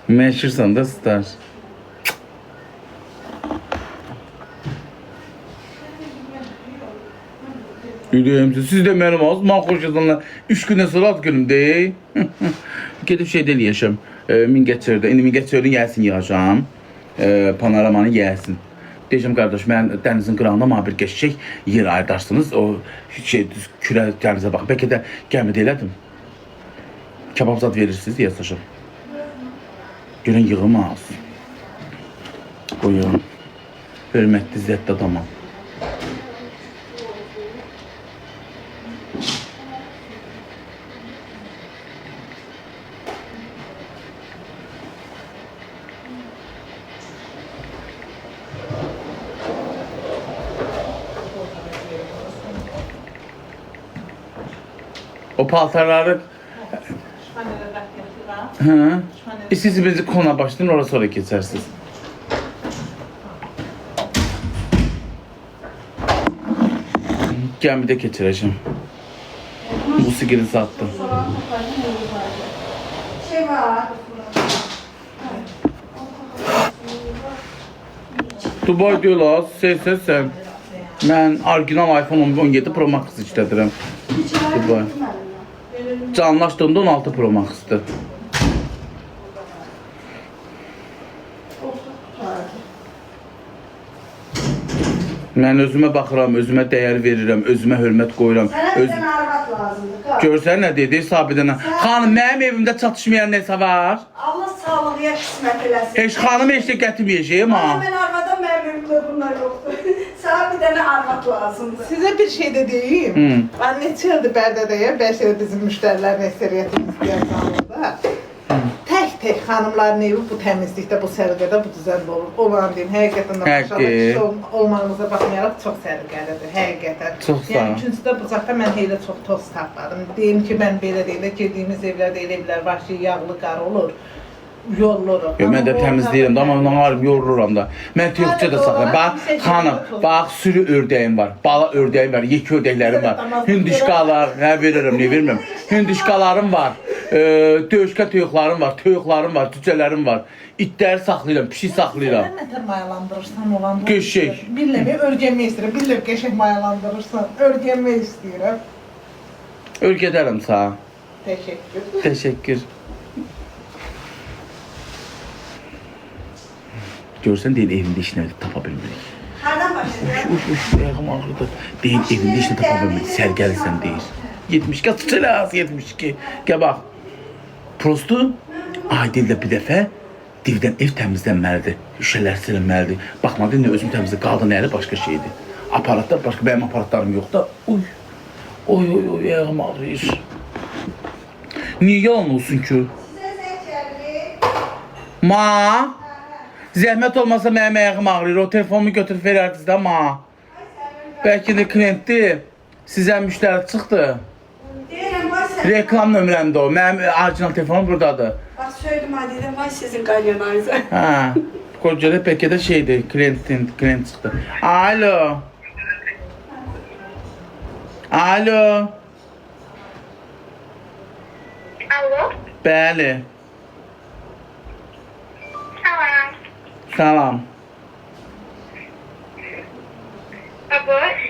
Məşhursan da star. Ürəyimcə, siz də mənim az, mən xoş yazanlar 3 gündən sonra ad günüm deyil. Gedib şeydə eləyəcəm, Mingəçevirdə, indi Mingəçevirdən gəlsin yığacam, Panoramanı gəlsin. Deyəcəm, qardaş, mən dənizin qırağında mənə bir geçəcək yer ayırdarsınız, o kürə dənizə bax, bəlkə də gəmidə elədim. Kebabzad verirsiniz, yazacam. Görən yığılmaz. Qoyun, hörmətli zədd adamam. O paltarları... Siz bizi kona başlayın, oraya sonra geçersiniz. Gəmidə keçirəcəm. Musiqini sattım. Dubai diyorlar, sen. Mən orijinal iPhone 17 Pro Max işlədirəm. Dubai. Canlaşdığımda 16 Pro Max'dır. Mən özümə baxıram, özümə dəyər verirəm, özümə hörmət qoyuram. Sənə bir dənə arvad lazımdır. Görsən nə dedi Sabidənə? Xanım, mənim evimdə çatışmayan nəsə var? Allah sağlıqya qismət eləsin. Heç xanım heç də gətirməyəcəyim ha. Mən arvada mənim evimdə bunlar yoxdur. Sənə bir dənə arvad lazımdır. Sizə bir şey də deyim. Ben neçə ildir Bərdədəyəm, bəlkə də bizim müştərilərin əksəriyyətimiz gəlsanında. Tək xanımların evi bu təmizlikdə, bu səliqədə, bu düzəndə olur. Olan deyim, həqiqətən də maşallah olmağınıza baxmayaraq çox səliqəlidir, həqiqətən. Çox sağ ol. Yəni üçüncüdə bucaqda mən elə çox toz tapmadım. Deyim ki, mən belə deyim, girdiyimiz evlərdə elə evlər var ki, yağlı qar olur. Yolluruq. Mən də təmizləyirəm da, amma onlarım yoruluram da. Mən tüyüqçə də saxlayım. Bax, xanım, bax, sürü ördəyim var, bala ördəyim var, yekə ördəklərim var, hündüşkalar, nə verirəm, nə vermirəm. Hündüşkalarım var, döyüşkə tüyüqlarım var, cücələrim var. İtləri saxlayıram, pişik saxlayıram. Sən nətər mayalandırırsan olan? Qəşək. Billəmi örgənmək istəyirəm, billəmi qəşək mayalandırırsan, örgənmək istəyirəm. Örgədərəm sağ. Təşəkkür. Təşəkkür. Görsən deyil, evində işini tapa bilmirik. Hardan başlayacaq? Ayağım ağrıdı. Deyil, evində işini tapa bilmirik. Sərgəlisən deyil. 72, tutacaq 72. Gəl bax. Prosto, Aydildə bir dəfə divdən ev təmizlənməlidir. Şüşələr silinməlidir. Baxmadı, indi özüm təmizlə, qadın əli başqa şeydir. Aparatlar başqa, mənim aparatlarım yox da. Oy, ayağım ağrıyır. Niyə yalan olsun ki? Ma! Zəhmət olmasa mənim ayağım ağrıyır, o telefonumu götürüb verərdiniz də ma. Bəlkə də klientdir, sizə müştəri çıxdı. Deyirəm, vay sən. Reklam nömrəmdə o, mənim orijinal telefonum buradadır. Bax, söylədim, deyirəm, vay sizin qalyonayınıza. Hə, qocalı bəlkə də şeydir, klient çıxdı. Alo. Alo. Alo. Bəli. Salam. Salam. Aboş.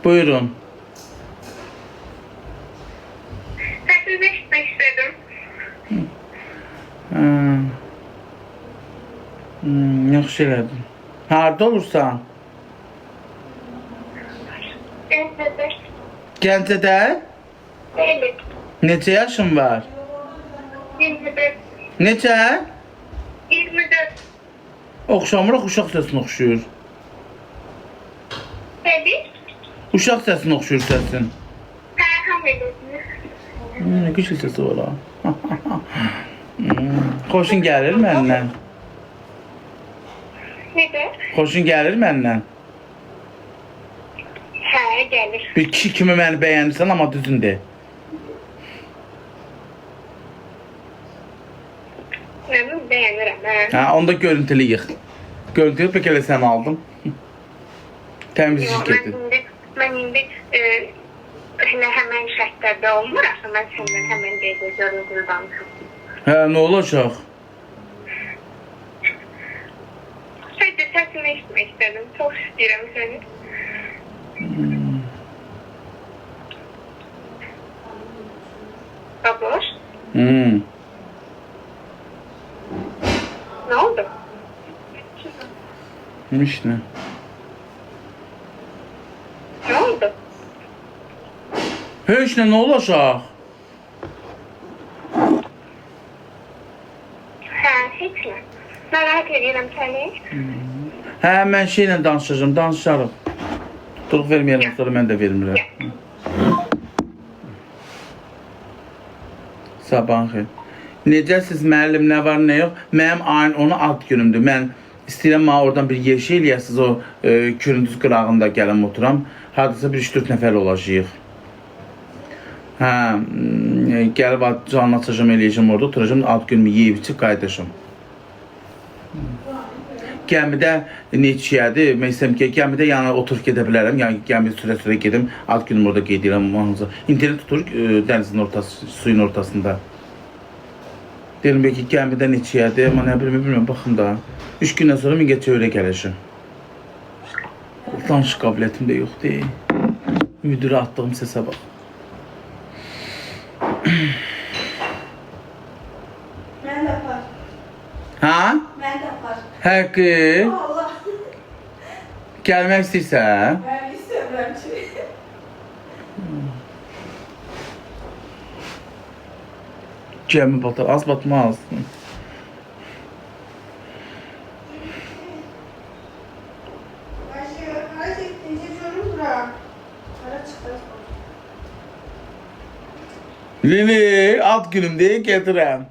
Buyurun. Səsini eşitmək istedim. Yaxşı elədin. Harada olursan? Gəncədə. Gəncədə? Evet. Neçə yaşın var? 24. Neçə? 24. Oxşamırıq, uşaq səsinə oxşuyur. Tabii. Uşaq səsinə oxşuyur səsin. Tərham edirsiniz. Ne güzel sesi var ha. Xoşun gəlir məndən? Nədir? Xoşun gəlir məndən? Hə, gəlir. Bir kişi kimi məni bəyənirsən, amma düzün de. Mən bəyənirəm, hə. Ha, onda görüntülü yığ. Görüntülü pek elə sən aldım. Təmiz şirketi. Mən indi hələ həmən şərtlərdə olmur, axı mən səndən həmən dəqiqə görüntülü danışım. Hə, nə olacaq? Sadece sesini eşitmek istedim. Çok istiyorum seni. Baboş, Hmm. ne oldu? İşte. Ne oldu? Heç nə olacaq? Ha, hiç mi? Merak ediyorum seni. Hə, mən şeylə danışacağım, danışarıq. Tutuluq verməyərəm, sonra mən də vermirəm. Sabahın xeyir. Necəsiz müəllim, nə var, nə yox? Mənim ayın 10-u ad günümdür. Mən istəyirəm, mənə oradan bir yeşil eləyəsiz, o Küründüz qırağında gələm oturam. Hardasa bir 3-4 nəfər olacaq. Hə, gəlib canlı açacağım, eləyəcəm orada, oturacağım, ad günümü yeyib içib qayıdacağım. Gəmidə neçiyədir? Mən istəyirəm ki, gəmidə yəni oturub gedə bilərəm. Yəni gəmi sürə-sürə gedim, ad günümü orada qeyd edirəm. İnternet tutur dənizin ortası, suyun ortasında. Deyirəm ki, gəmidə neçiyədir? Amma nə bilmirəm, baxın da. 3 gündən sonra Mingəçevirə gələcəm. Danış qabiliyyətim də yoxdur. Müdürə atdığım səsə bax. Mən də var. Ha? Mən də var. Həqqi? Allah. Gəlmək istəyirsən? Mən istəyirəm ki. Gəmi batar, az batmaz. Lili, ad günümdə getirəm.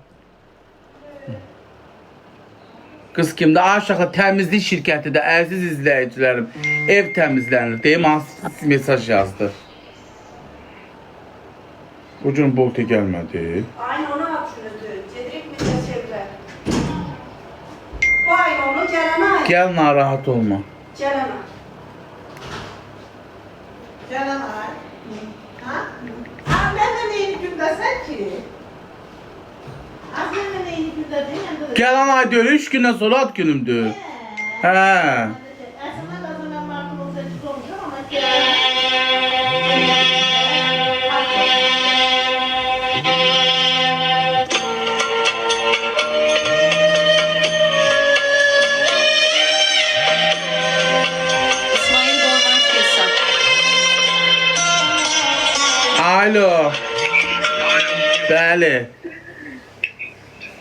Qız kimdə? Aşağı təmizlik şirkətidə, əziz izləyicilərim. Ev təmizlənir, deyim, hansı mesaj yazdı. Bu gün Bolta gəlmədi. Aynen onu düşünürdü. Cedrik Mingəçevirə. Bu ayın onu gələn ay. Gəl, narahat olma. Gələn ay. Canan ay. Ha? Aa, ben de neyini gündəsən ki? Az ben de neyini gündədin? Gələn ay deyil, 3 gündən sonra ad günümdür. Hə. Əslində qazanən martın 18 olmuşam ama İsmail Dolmaz Kessap. Alo. Bəli.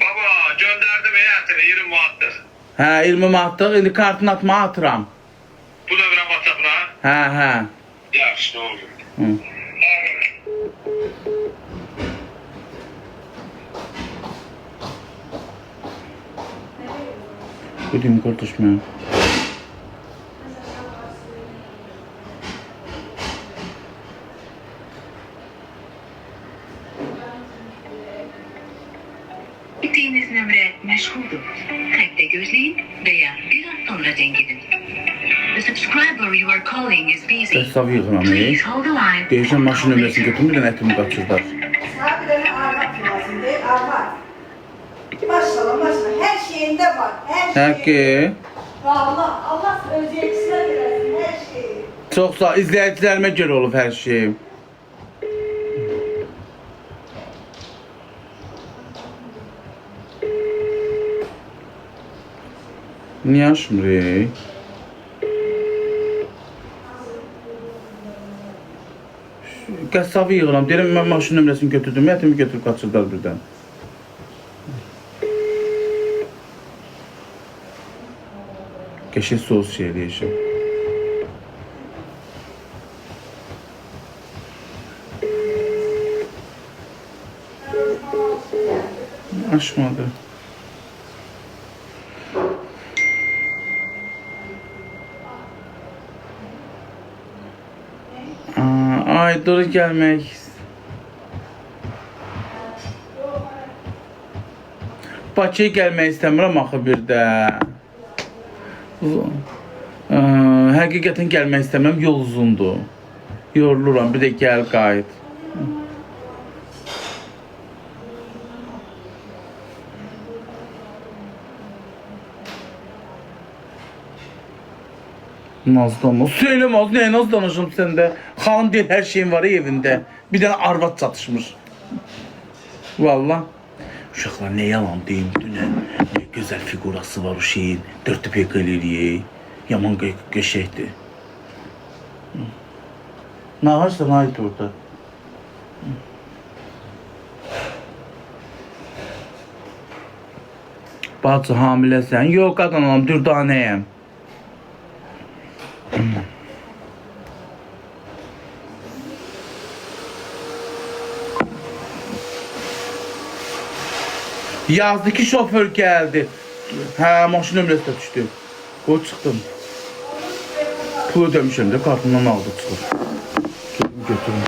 Baba gönderdim heyətini 20 manatlıq. Hə, 20 manatlıq, indi kartını atmağa atıram. Bu da bir WhatsApp-la. Hə, hə. Yaxşı, ne olur. Hı. Ödeyim kardeş mən. Gittiğiniz numara meşguldür. Hatta gözleyin veya biraz sonra denk edin. The subscriber you are calling is busy. Qəssab yığıram, Please hold the line. Deyəcəm, maşın nömrəsini götürüm, bir dənə ətimi qaçırlar. Sana bir tane arvat lazım değil, arvat. Maşallah maşallah her şeyinde var, her şey. Həqqi. Vallahi Allah özeyekisine versin her şeyi. Çox sağ, izləyicilərimə görə olub hər şey. Niyə açmırıq? Qəssabı yığıram, deyirəm, mən maşın nömrəsini götürdüm, ətimi götürüb qaçırdılar birdən. Qəşək sos şey eləyəcəm. Açmadı. Ay, dur gəlmək. Bakıya gəlmək istəmirəm axı bir də. Həqiqətən gəlmək istəmirəm, yol uzundur. Yoruluram, bir də gəl qayıt. Nazlı olmaz. Söylemez, neye naz danışım sende? Hanım değil, her şeyin var ya evinde. Bir tane arvad çatışmış. Valla. Uşaqlar ne yalan deyim dünə. Ne güzel figurası var o şeyin. Dörtlü pek galeriye. Yaman qəşəkdir. Ne varsa ait orada. Bacı hamiləsən? Yox, qadınam, dürdanəyəm. Yazdı ki şoför geldi. Hə, maşın nömrəsi də düşdü. Qoy çıxdım. Pulu ödəmişəm də, kartımdan aldı çıxır. Götürün.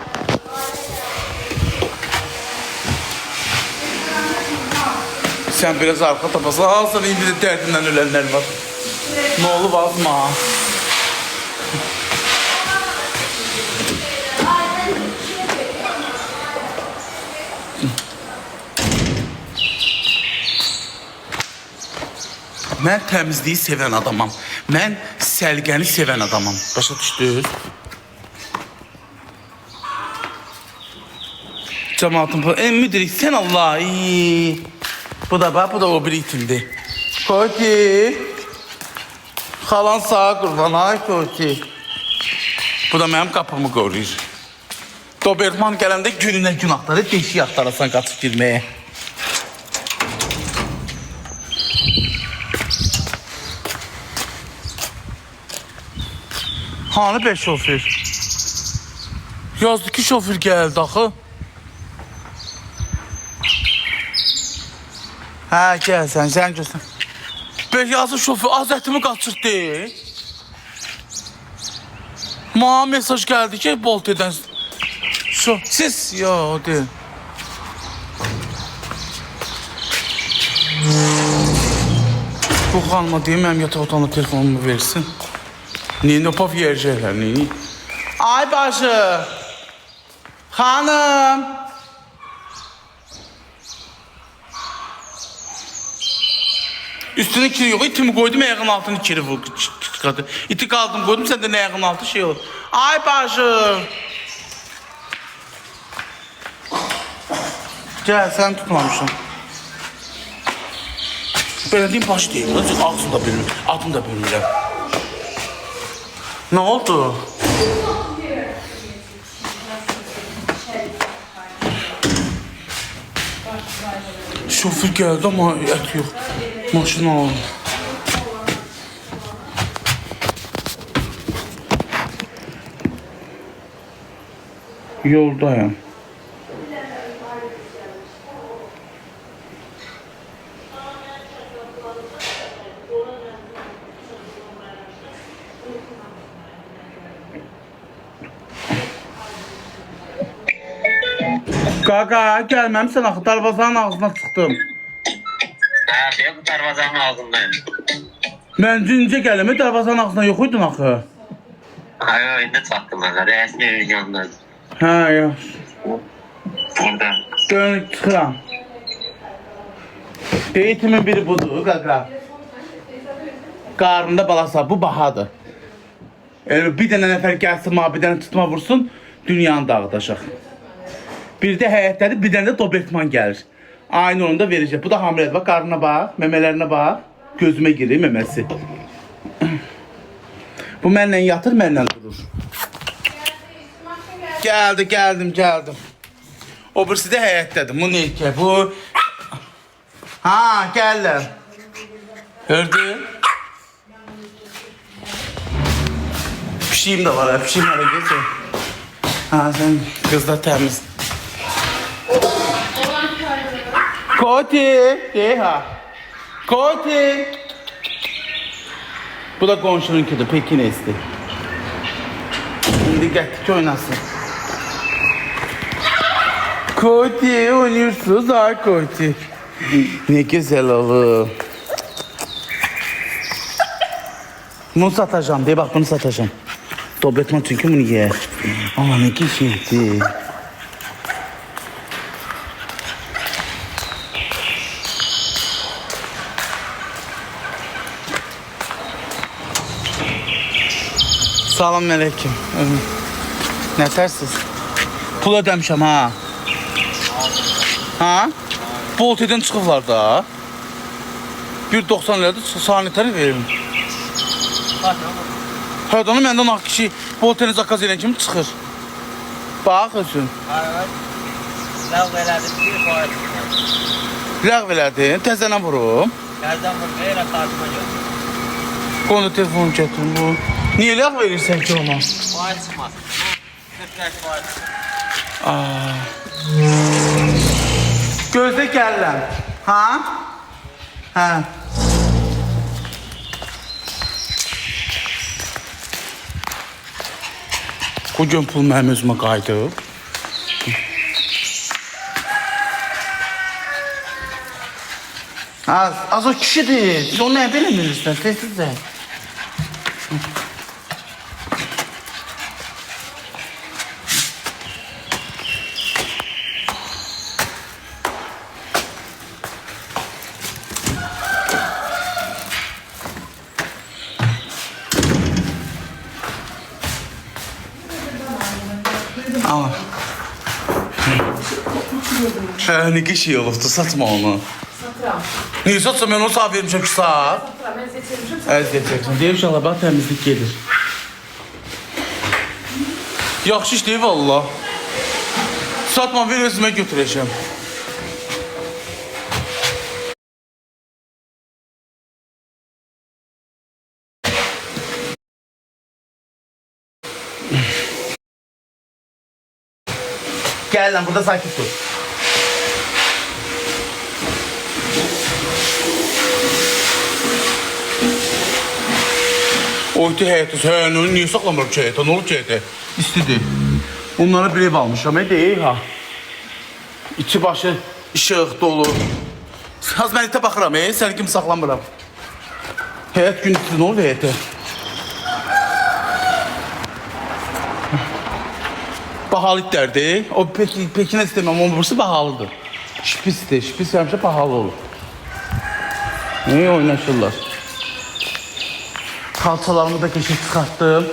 Sen biraz arka tapasın. Alsan indi de derdinden ölenler var. Ne olur vazma. Mən təmizliyi sevən adamam. Mən səlqəni sevən adamam. Başa düşdünüz? Cəmaatın müdrik sen Allah. Bu da bak, bu da o bir itimdi. Koti. Xalan sağa qurban, ay Koti. Bu da mənim qapımı qoruyur. Doberman gələndə gününə gün axtarır, deşik axtarasan qaçıb girməyə. Hanı be şoför? Yazdı ki şoför geldi axı. Hə, gəl sən görsün. Bəs yazı şoför azətimi qaçırdı. Mənə mesaj gəldi ki, bolt edən. Siz, yo, deyil. Bu xanıma deyim, mənim yataq otağında telefonumu versin. Niye pop yiyecekler, niye? Ay başı! Hanım! Üstünün kiri yok, itimi koydum, ayağın altını kiri vurdu. İti kaldım koydum, sen de ne ayağın altı şey olur. Ay başı! Gel, sen tutmamışsın. Böyle diyeyim baş değil, ağzını da bilmiyorum, adını da bilmiyorum. Ne oldu? Şoför geldi ama et yok. Maşını alın. Yoldayım. Qaqa, gəlməmsən axı, darvazanın ağzına çıxdım. Hə, bu darvazanın ağzındayım. Mən cincə gəlimi darvazanın ağzına yox idin axı. Hayır, indi çatdım mənə, rəsmi yandan. Hə, yaxşı. Burada. Dönük çıxıram. Eğitimin biri budur, qaqa. Qarnında balasa, bu bahadır. Bir dənə nəfər gəlsin, bir dənə tutma vursun, dünyanı dağıdacaq. Bir de həyətdədir, bir dənə də Doberman gəlir. Aynı onu da verəcək. Bu da hamilədir. Bax, qarnına bax, memələrinə bax. Gözümə girir meməsi. Bu mənlə yatır, mənlə durur. Gəldim. O birisi də həyətdədir. Bu neyke, bu... Ha, gəllər. Gördün? Pişiyim də var, pişiyim var. Ha, sen kızda təmiz. Koti, deha. Koti. Bu da qonşununkidir, Pekin esti. İndi gətdik oynasın. Koti, oynuyorsunuz, ay Koti. Ne güzel olur. Bunu satacağım, de bak bunu satacağım. Doberman çünkü bunu yer. Ama ne kişiydi. Salam aleyküm. Nətərsiz? Pul ödəmişəm ha. Ha? Bolteden çıxıblar da. 1.90 liradır, sanitari verin. Hərdanı məndən ağ kişi Bolteni zakaz edən kimi çıxır. Bax özün. Ləğv elədim, bir faiz. Ləğv elədin, təzənə vurum. Tərdən vur, elə kartıma götür. Qonu telefonu gətirin bu. Niyə ləğv verirsən ki ona? Faiz çıxmaz. 45 faiz. Gözdə gəlirəm. Ha? Hə. Bu gün pul mənim özümə qayıdıb. Az o kişidir. Siz onu nə belə bilirsiniz? Tez-tezə. Al. Ne kişi olubdu, satma onu. Satıram. Niye satsam, ben onu sağ vermişim ki saat. Satıram, əziyyət çəkmişəm. Əziyyət çəksin. Deyib inşallah, bax təmizlik gedir. Yaxşı iş deyib valla. Satma, ver özümə götürəcəm. Gel lan, burada sakit dur. Oydu həyatı, sən onu niyə saxlamır ki həyata? Nə olur ki həyata? İstidir. Onlara bir ev almışam, deyil ha. İçi başı işıq dolu. Az mən itə baxıram, səni kimi saxlamıram. Həyat gün içi nə olur həyata? Bahalı itlərdir. O pekinə istəməm, onun burası bahalıdır. Şipisdir, şipis vermişə bahalı olur. Niyə oynaşırlar? Kalçalarımı da keçib çıxartdım.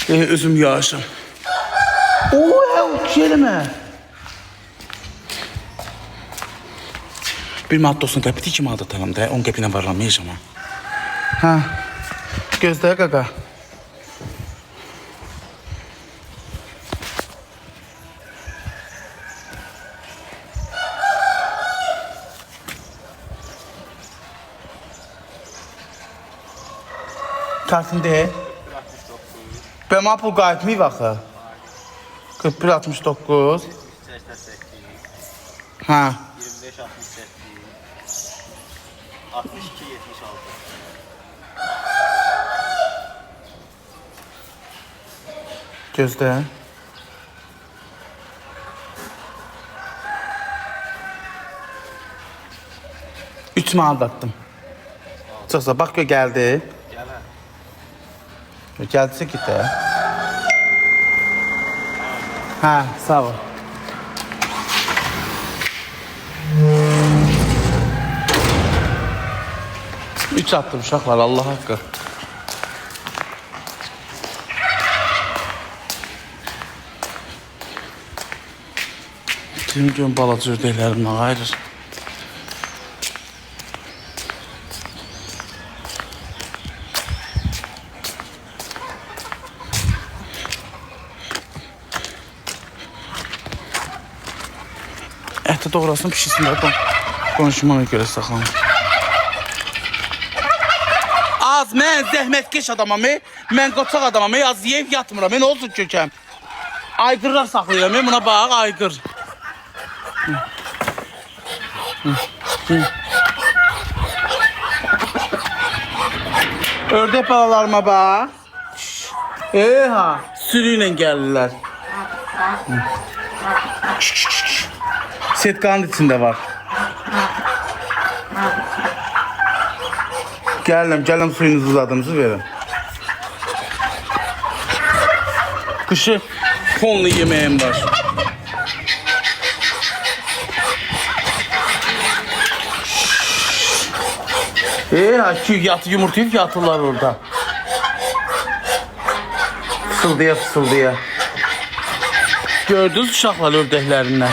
Özüm yağışım. O ki eləmə. Bir manat olsun qəpiti kimi aldatalım da, 10 qəpinə varlamayacam ha. Ha, gözlə qaqa. Kartın deyil. Ben bana pul qayıtmayıb axı. 41.69. Ha. 25.68. 62.76. Gözlə. Üç manat attım. Çıxsa, bax ki gəldi. Gəldisə git də. Hə, sağ ol. Üç attım uşaqlar, Allah haqqı. Tüm gün balaca ördəklərimlə ayırır. Ətə doğrasın, pişirsin də konuşmana görə saxlanır. Az, mən zəhmətkeş adamam, mən qoçaq adamam, az yeyib yatmıram, nə olsun kökəm. Aygırlar saxlayıram, buna bax, aygır. Ördək balalarıma bax. Ha, sürü ilə gəlirlər. Setkanın içində var. Gələm suyunuzu zadınızı verin. Kışı fonlu yemeğim var. Yumurtayı yatırlar orada. Fısıldaya. Gördünüz uşaqlar ördəklərindən.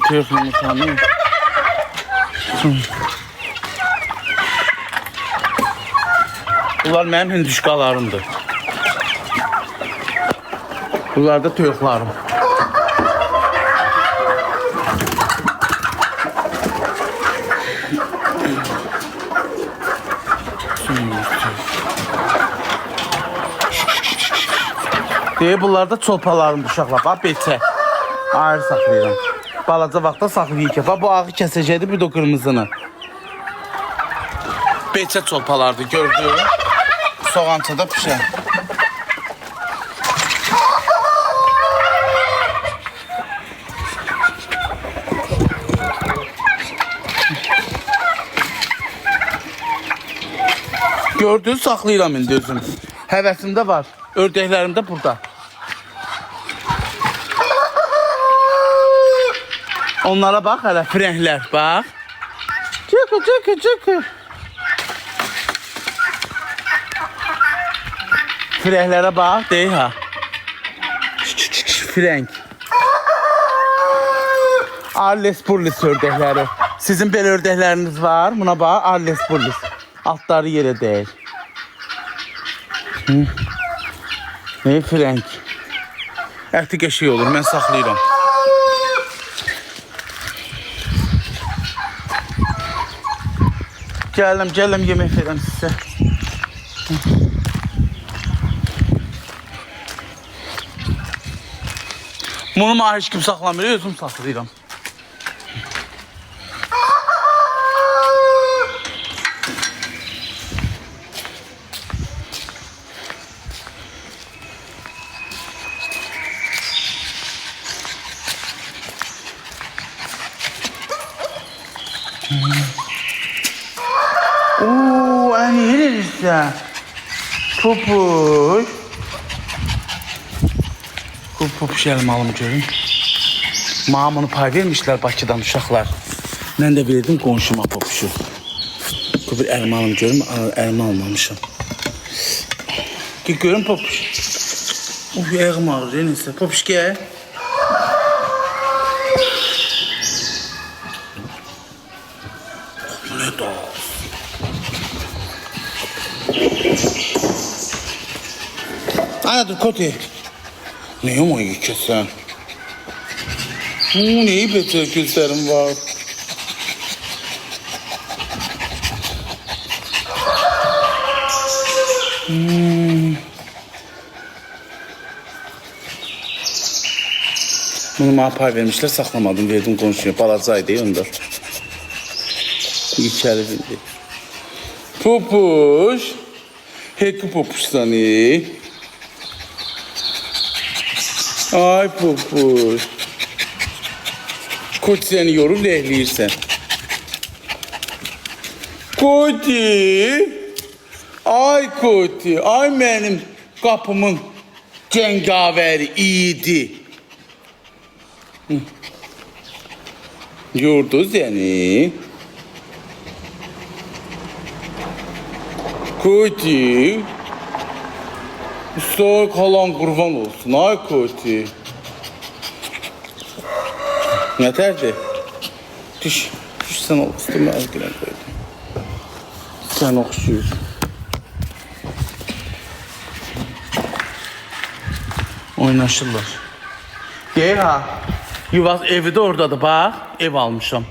Tüyük yumurtanı. Bunlar mənim hinduşkalarımdır. Bunlar da tüyüklarım. Bunlar da çolpalarımdır uşaqlar. Bax, beçə. Ayrı saxlayıram. Balaca vaxtda saxlayıb ki. Bu ağı kəsəcəkdir, bir də qırmızını. Beçə çolpalardır, gördün. Soğançada pişər. Gördün, saxlayıram indi özüm. Həvəsimdə var. Ördəklərim də burada. Onlara bax, hələ frənglər, bax. Cıkı. Frənglərə bax, deyil ha. Frəng. Arles Burlis ördəkləri. Sizin belə ördəkləriniz var. Buna bax, Arles Burlis. Altları yerə deyil. Ne frəng. Əhti qəşəng olur, mən saxlayıram. Gələm yemək verəm sizə. Bunu mənə heç kim saxlamır, özüm saxlayıram. Oo, ne yerirsən? Popuş. Popuş elmalım görün. Mamını pay vermişler Bakıdan uşaqlar. Mən də verdim qonşuma popuşu. Bu bir elmalım görün, elma almamışım. Görün popuş. Ayağım ağrır, neyse. Popuş gəl. Ne da? Ana dur Koti. Ne yamayı kesen? Neyi beter gözlerim var? Bunu bana pay vermişler, saklamadım, verdim konuşuyor. Balacaydı onda. İçeri bildi. Popuş. Heki popuş sani. Ay popuş. Koç seni yorur lehliyirsen. Koti. Ay Koti. Ay benim kapımın cengaveri iyiydi. Yordu seni. Koti. Sağ kalan kurban olsun. Ay Koti. Yeterdi. Düş sen ol. Üstüme az giren koydum. Sen okşuyorsun. Oynaşırlar. Deyir ha. Yuvaz evi de oradadır bak. Ev almışam.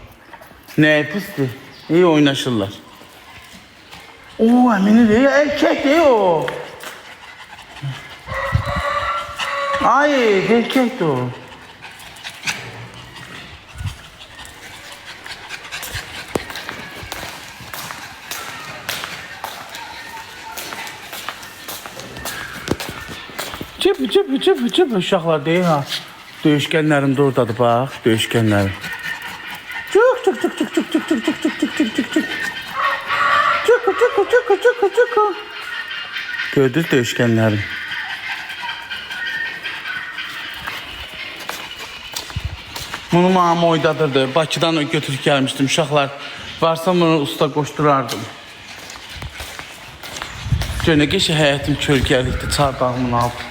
Ne pisdir. İyi oynaşırlar. Oo emini değil. Erkek değil o. Ay erkek de o. Cıp uşaqlar deyil ha. Döyüşkənlərim də oradadır bax, döyüşkənlərim. Çık. Gördünüz döyüşkənlərim. Bunu mamam oydadırdı. Bakıdan götürüb gəlmişdim uşaqlar. Varsa bunu usta qoşdurardım. Gör nə qəşəng həyətim kölgəlikdir, çardağımın altı.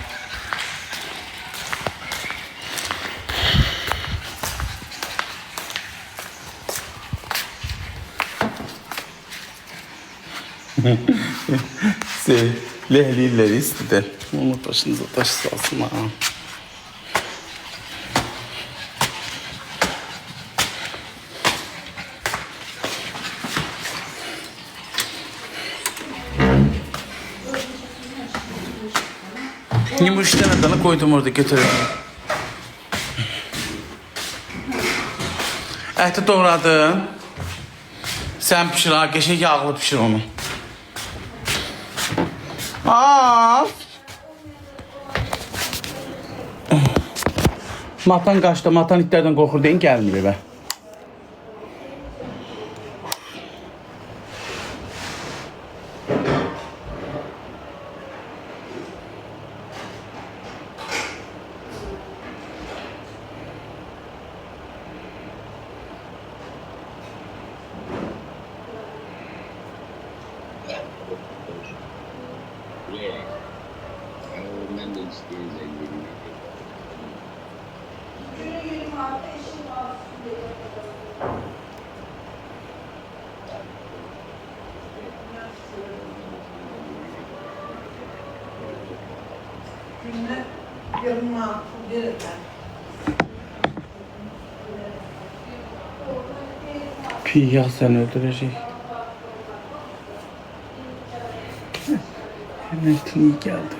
Lehliyirlər istidir. Onu başınıza taş salsın ha. Yumuştan adını koydum orada götürelim. Eti doğradım. Sen pişir ha, geçen yağlı pişir onu. Aa! Matan kaçtı, matan itlerden korkur deyin gelmiyor be. Günde 26 verirler. Piyah sen öldürecek. Yönetimi iyi geldi.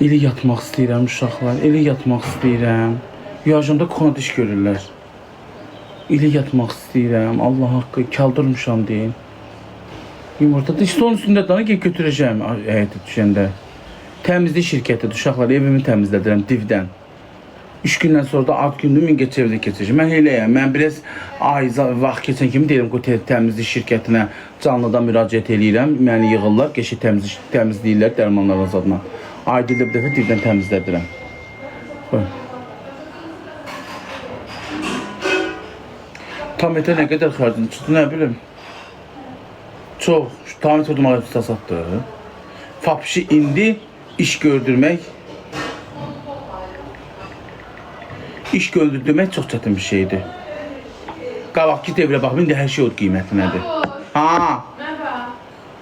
Elə yatmaq istəyirəm uşaqlar, elə yatmaq istəyirəm. Yajımda kondiş görürlər. Elə yatmaq istəyirəm, Allah haqqı, kaldırmışam deyin. Yumurta da işte onun üstündə dana ki götürəcəm həyətə düşəndə. Təmizlik şirkətidir uşaqlar, evimi təmizlədirəm divdən. 3 gündən sonra da ad gündür Mingəçevirdə keçəcəm. Mən eləyəm, mən biraz vaxt keçən kimi deyirəm ki, təmizlik şirkətinə canlıdan müraciət eləyirəm. Məni yığırlar, geçi təmizləyirlər dərmanlar azadına. Ayda bir dəfə divdən təmizlədirəm. Tam etə nə qədər xərcini çıxdı, nə bilim. Çox, tam et oduma satdı. Fapşi indi iş gördürmək, İş gördürmək çox çətin bir şeydir. Qabaq git evlə bax, indi hər şey o qiymətinədir. Ha.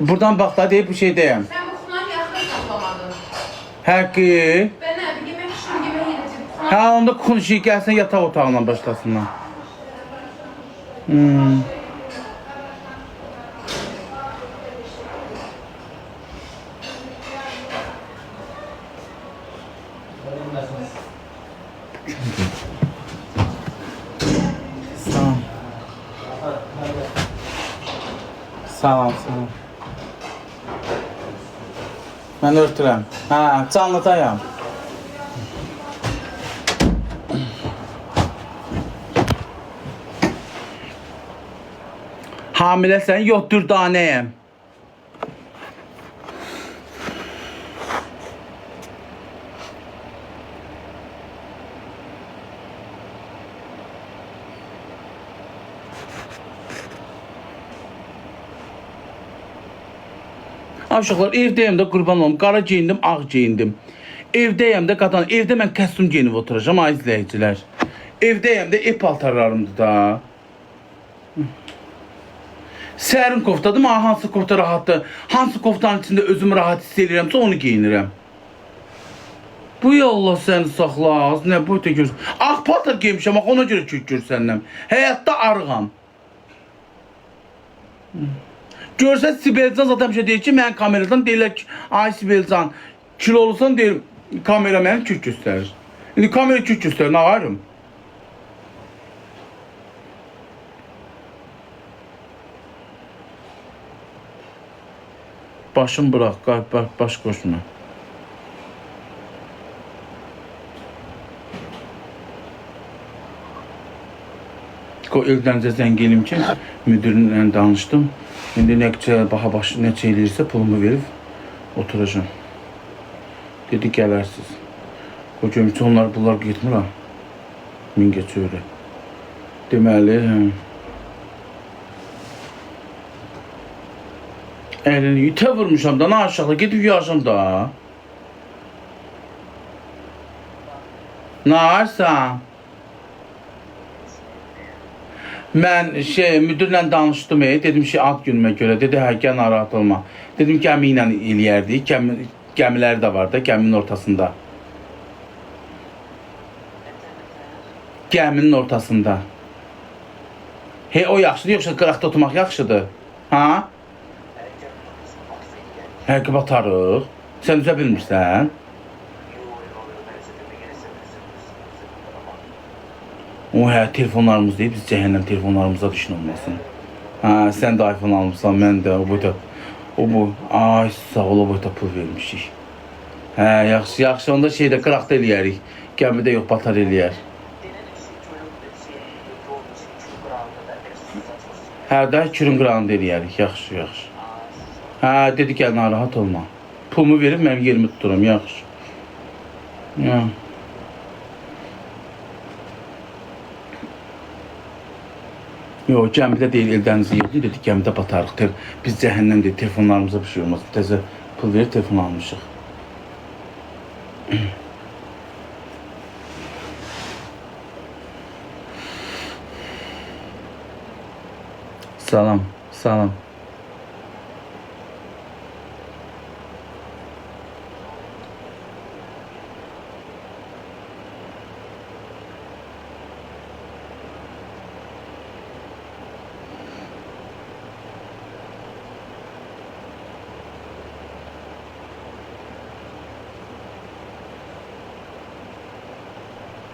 Buradan bax da deyib bir şey deyəm. Sen bu kunar yakın saklamadın. Həqqi. Ben abi yemek için yemeğe yedim. Hə, onda konuşuyor, gəlsən yataq otağından başlasınlar. Salam, salam. Mən örtürəm. Hə, canlıdayam. Hamiləsən? Yox, dürdanəyəm. Uşaqlar, evdəyəm də qurban olum, qara geyindim, ağ geyindim. Evdəyəm də qadan, evdə mən kostyum geyinib oturacam, ay izləyicilər. Evdəyəm də ev paltarlarımdır da. Sərin koftadır, amma hansı kofta rahatdır, hansı koftanın içində özümü rahat hiss edirəmsə onu geyinirəm. Bu ya Allah səni saxlar, nə bu ötə görürsən. Ağ paltar geymişəm, ona görə kök görsənləm. Həyatda arğam. Görsən Sibelcan zaten bir şey deyir ki, mən kameradan deyirlər ki, ay Sibelcan, kilolusan deyir, kamera məni kök göstərir. İndi kamera kök göstərir, nə ayrım? Başım bırak, baş koşma. Eldən zəng elim ki, müdürlə danışdım. İndi neçə eləyirsə pulumu verib oturacağım. Dedi gələrsiniz. O gömüçü bunlar getmir ha. Mingəçevirə. Deməli, Əlini itə vurmuşam da, nə aşağıda gedib yaşam da. Nə arsan? Mən müdürlə danışdım, dedim ad günümə görə, dedi gəl narahat olma. Dedim gəmi ilə eləyərdik, gəmiləri də var da, gəminin ortasında. Gəminin ortasında. O yaxşıdır, yoxsa qıraqda oturmaq yaxşıdır? Ha? Həqiqi batarıq. Sən üzə bilmirsən? O telefonlarımız deyil, biz cəhənnəm telefonlarımıza düşün olmasın. Sən də iPhone almışsan, mən də, o boyda, ay sağ ol, o boyda pul vermişik. Yaxşı, onda qıraqda eləyərik, gəmidə yox, batar eləyər. Də kürün qırağında eləyərik, yaxşı. Dedi gəl, narahat olma. Pulumu verib, mənim yerimi tuturam, yaxşı. Yox, gəmidə deyil, eldənizi yoxdur, dedi, gəmidə batarıq. Biz cəhənnəm deyil, telefonlarımıza bir şey olmasın. Təzə pul verib, telefon almışıq. Salam.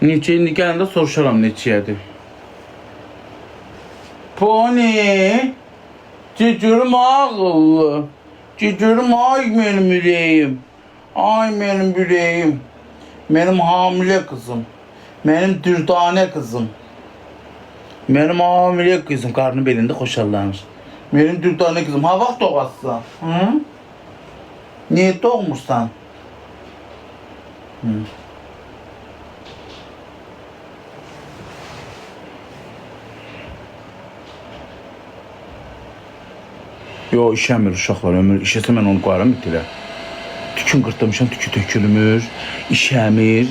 Neçə indi gələndə soruşaram neçəyədir. Pony, cücürüm ağıllı, cücürüm ay benim ürəyim, benim hamilə qızım, benim dürdanə qızım, benim hamilə qızım, qarnı belində xoşallanır. Benim dürdanə qızım, ha vaxt doğasın? Niyə doğmursan? Yox, işəmir uşaqlar, ömür. İşəsə mən onu qoyaram itilə. Tükün qırtlamışam, tükü tökülmür, işəmir.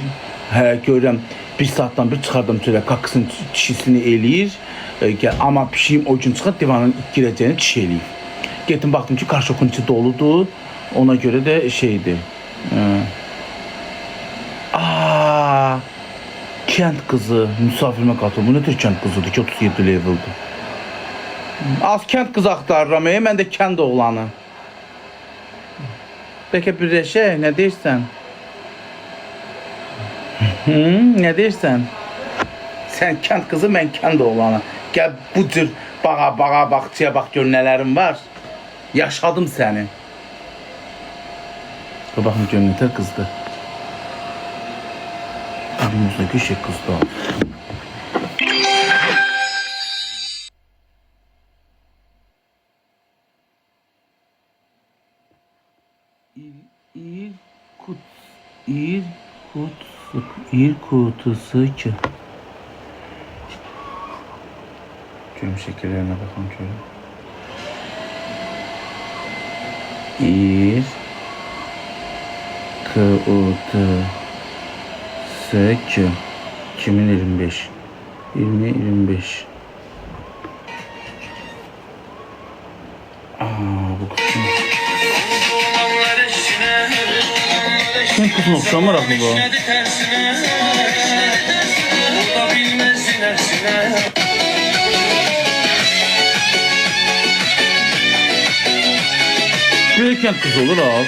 Görürəm, bir saatdan bir çıxardım söylə, kakısının çişisini eləyir. Amma pişiyim o gün çıxar, divanın girəcəyini çiş eləyir. Getdim, baxdım ki, karşokun içi doludur. Ona görə də şeydir. Kənd qızı, müsafirmə qatıl. Bu nədir kənd qızıdır ki, 37 leveldir. Az kənd qız axtarıram, mən də kənd oğlanı. Bəlkə birləşək, nə deyirsən? Nə deyirsən? Sən kənd qızı, mən kənd oğlanı. Gəl bu cür bağa, baxçıya bax, gör nələrim var. Yaşadım səni. Baxın, gör nətər qızdır. Abimizdə köşək qızdır. İrkutski. Görüm şekillerine bakalım şöyle. İrkutski. 2025. 2025. Bu kısım. Sen kızın okşan var aklı bu. Böyle kent kızı olur abi.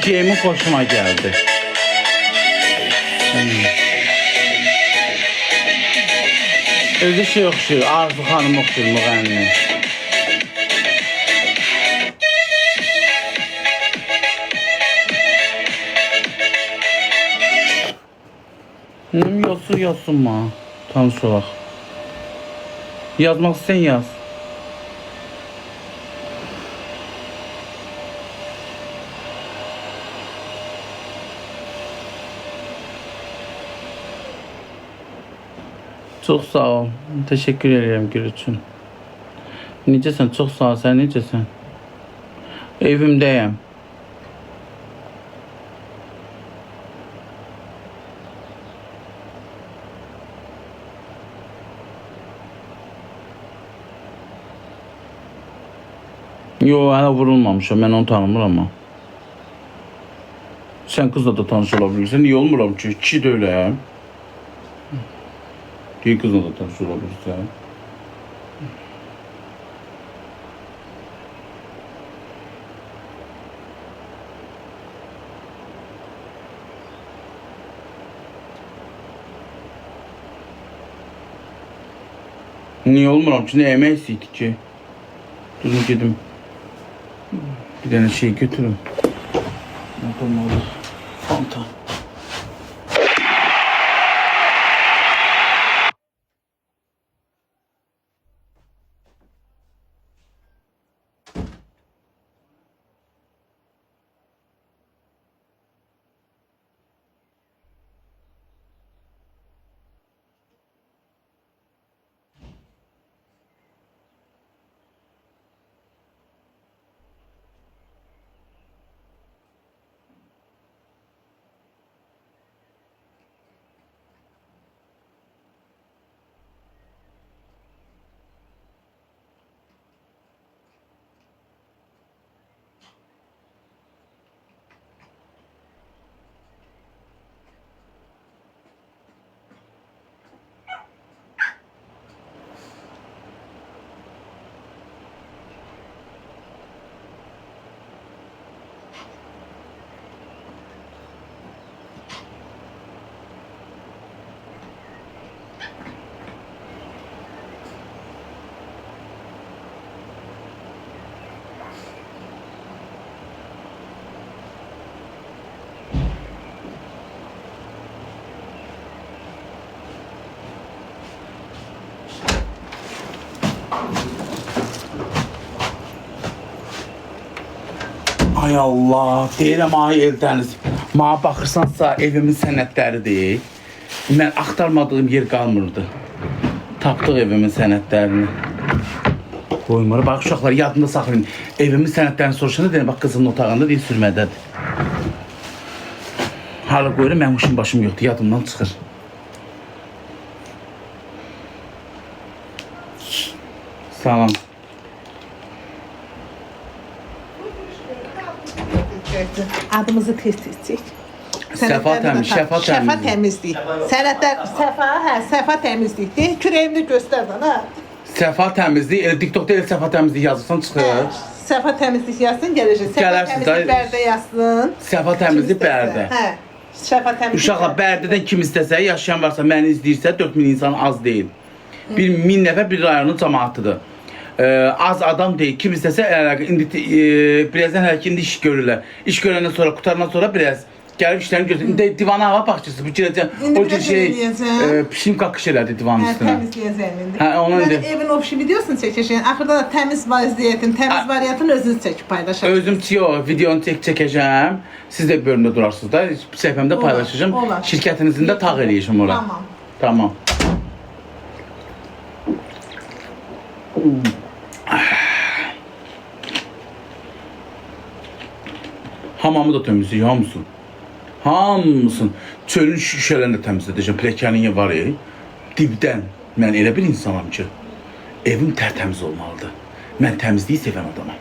Game'in hoşuma geldi. Özü şey oxşuyur, Arzu xanım oxşuyur müğənni. Yazsın ma. Tanış olaq. Yazmaq istəyən yaz. Çox sağ ol. Təşəkkür edirəm gül üçün. Necəsən? Çox sağ ol. Sən necəsən? Evimdəyəm. Yo, hələ vurulmamışam. Mən onu tanımıram ama. Sən qızla da tanış olabilirsən. Niyə olmuram ki? Kişi də öyləyəm. Niyə qızla da tanış olabilirsən? Niyə olmuram ki? Nə yemək istəydik ki? Durun gedim. Bir tane şey götürün. Nereden olur? Fanta. Ay Allah, deyirəm ay Eldəniz. Mənə baxırsansa evimin sənədləridir. Mən axtarmadığım yer qalmırdı. Tapdıq evimin sənədlərini. Qoymur. Bax uşaqlar yadında saxlayın. Evimin sənədlərini soruşanda deyirəm, bax qızımın otağında deyil sürmədədir. Hala qoyuram, mənim işim başım yoxdur, yadımdan çıxır. Salam. Adımızı tez-tez çək. Səfa təmiz, Şəfa Şəfa təmiz. təmizlik. Sənədlər, Səfa, Səfa təmizlikdir. Kürəyimdə göstər bana. Səfa təmizlik, TikTokda elə Səfa təmizlik yazırsan çıxır. Səfa təmizlik yazsın, gələcək. Səfa Gələrsiniz, təmizlik Bərdə yazsın. Səfa təmizlik Bərdə. Hə. Səfa təmizlik. Uşaqlar Bərdədən kim istəsə, yaşayan varsa, məni izləyirsə 4000 insan az deyil. 1000 nəfər bir rayonun cəmaətidir. Az adam deyil. Kim istəsə indi birazdan hələ ki indi iş görürlər. İş görəndən sonra, qutarandan sonra biraz gəlib işlərini götürür. İndi divan hava baxçısı bu girəcək. O cür şey pişim qaqış elədi divanın üstünə. Təmizləyəcəm indi. Hə, onun indi. Mən evin ofşi videosunu çəkəcəm. Axırda da təmiz vəziyyətin, təmiz variantını özünüz çəkib paylaşacağım. Özüm videonu çəkəcəm. Siz də bölümdə durarsınız da. Səhifəmdə paylaşacağım. Şirkətinizin də tağ eləyəcəm ora. Tamam. Hamamı da təmizləyir, hamısın. Hamısın. Çölün şüşələrini də təmizlədəcəm. Pilləkənin var ya. Dibdən. Mən elə bir insanam ki, evim tərtəmiz olmalıdır. Mən təmizliyi sevən adamam.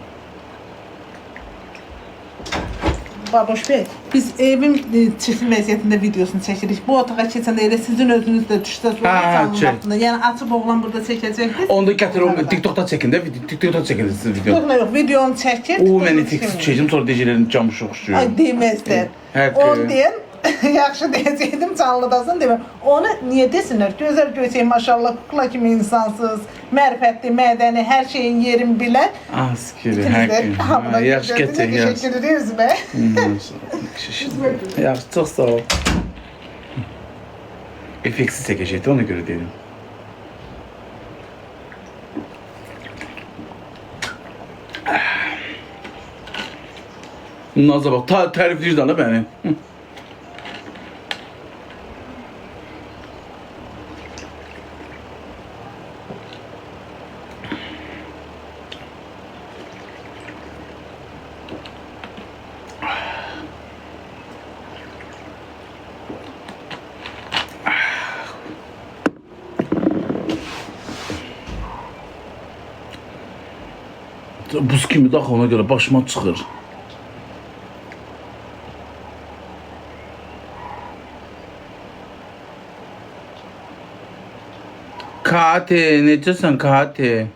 Baboş Bey, biz evin çirkin vəziyyətində videosunu çəkirik. Bu otağa keçəndə elə sizin özünüz də düşdünüz Ha, canlı çək. vaxtında. Yəni açıb oğlan burada çəkəcəkdir. Onda gətir o TikTokda çəkin də, TikTokda çəkin siz video. Yox, yox, videonu çəkir. O mən Netflix çəkəcəm, sonra DJ'lərin camışı oxşuyur. Ay deməzlər. Hər Onu deyən yaxşı deyəcəkdim canlıdasın demə. Onu niyə desinlər? Gözəl göçək maşallah kukla kimi insansız, mərifətli, mədəni, hər şeyin yerini bilən. Askeri, hər gün. Yaxşı gətir, yaxşı. Təşəkkür edirik üzmə. Yaxşı, çox sağ ol. Effeksiz çəkəcəkdir, ona görə deyirəm. Naza bax, tərifləyir də bəni. Buz kimi dax ona görə başıma çıxır. Kate, necəsən Kate?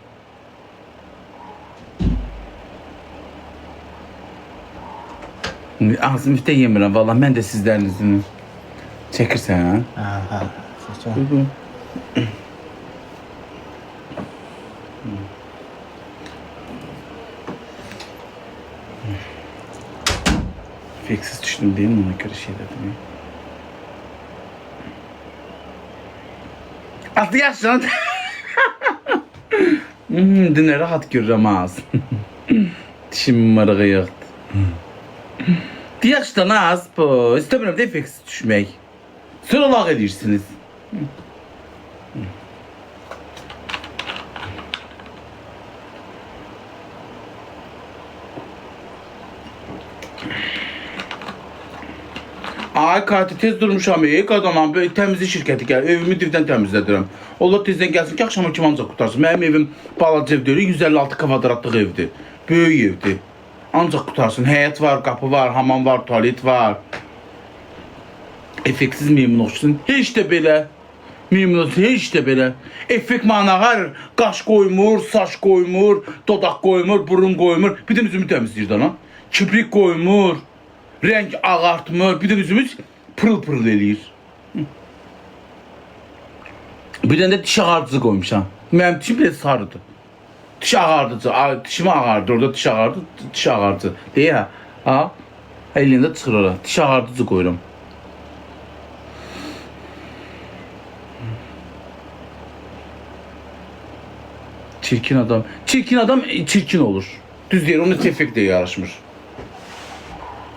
Azimifdə yemirəm, valla mən də sizlərinizin çəkirsən, hə? Hə. Effeksiz düşdüm deyim, ona görə şey dedim. 6 yaşında. Dinə rahat görürəm az. Dişimin marağı yoxdur. Yaşdan az bu. İstəmirəm də effeksiz düşmək. Sonra lağ edirsiniz. Ay Kati, tez durmuşam, qadınam, təmizlik şirkəti gəl, evimi divdən təmizlədirəm. Allah tezdən gəlsin ki, axşama kimi ancaq qutarsın. Mənim evim balaca ev deyil, 156 kvadratlıq evdir. Böyük evdir. Ancaq qutarsın. Həyət var, qapı var, hamam var, tualet var. Effeksiz memnun oxşusun. Heç də belə. Memnun olsun, heç də belə. Effekt manağar, qaş qoymur, saç qoymur, dodaq qoymur, burun qoymur. Bir də üzümü təmizləyir dana. Kibrik qoymur. Renk ağartmır, bir də üzümüz pırıl-pırıl eləyir. Bir dənə də diş ağardıcı qoymuşam. Mənim dişim belə sarıdır. Diş ağardıcı, dişimi ağardır, orada diş ağardır, diş ağardıcı. Deyə, ha? Əlində çıxır ora, diş ağardıcı qoyuram. Çirkin adam çirkin olur. Düz deyir, onun effekt də yaraşmır.